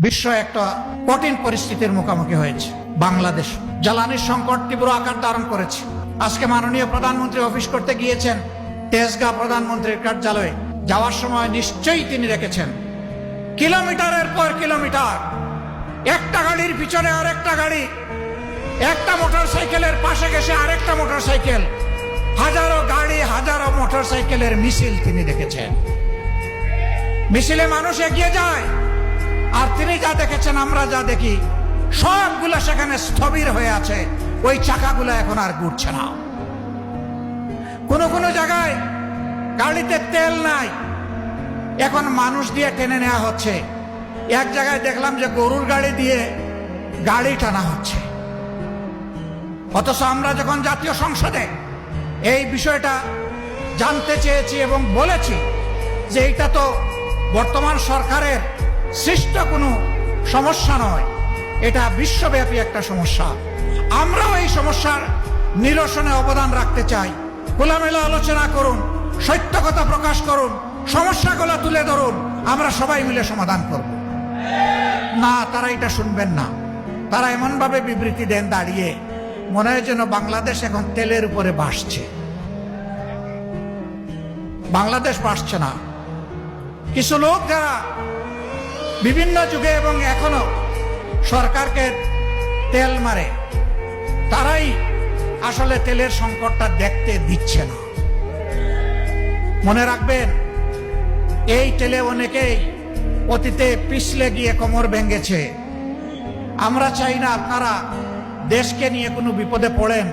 বিশ্ব একটা কঠিন পরিস্থিতির মুখোমুখি হয়েছে। বাংলাদেশ জ্বালানির সংকট তীব্র আকার ধারণ করেছে। আজকে মাননীয় প্রধানমন্ত্রী অফিস করতে গিয়েছেন তেজগাঁ প্রধানমন্ত্রীর কার্যালয়ে। যাওয়ার সময় নিশ্চয়ই তিনি রেখেছেন কিলোমিটারের পর কিলোমিটার, একটা গাড়ির পিছনে আরেকটা গাড়ি, একটা মোটরসাইকেলের পাশে গেছে আরেকটা মোটরসাইকেল, হাজারো গাড়ি হাজারো মোটরসাইকেলের মিছিল তিনি দেখেছেন। মিছিলে মানুষ এগিয়ে যায়, আর তিনি যা দেখেছেন আমরা যা দেখি সবগুলো সেখানে স্থবির হয়ে আছে। ওই চাকাগুলো এখন আর ঘুরছে না। কোনো জায়গায় গাড়িতে তেল নাই, এখন মানুষ দিয়ে টেনে নেওয়া হচ্ছে। এক জায়গায় দেখলাম যে গরুর গাড়ি দিয়ে গাড়ি টানা হচ্ছে। অথচ আমরা যখন জাতীয় সংসদে এই বিষয়টা জানতে চেয়েছি এবং বলেছি যে এটা তো বর্তমান সরকারের সৃষ্ট কোনো সমস্যা নয়, এটা বিশ্বব্যাপী একটা সমস্যা। আমরাও এই সমস্যার নিরসনে অবদান রাখতে চাই। খোলামেলা আলোচনা করুন, সত্য কথা প্রকাশ করুন, সমস্যাগুলো তুলে ধরুন, আমরা সবাই মিলে সমাধান করব। না, তারা এটা শুনবেন না। তারা এমন ভাবে বিবৃতি দেন দাঁড়িয়ে, মনে হয় যেন বাংলাদেশ এখন তেলের উপরে ভাসছে। বাংলাদেশ ভাসছে না। কিছু লোক যারা বিভিন্ন যুগে এবং এখনো সরকারকে তেল মারে, তারাই আসলে তেলের সংকটটা দেখতে দিচ্ছে না। মনে রাখবেন, এই তেলে অনেকেই অতীতে পিছলে গিয়ে কোমর ভেঙেছে। আমরা চাই না আপনারা দেশকে নিয়ে কোনো বিপদে পড়েন।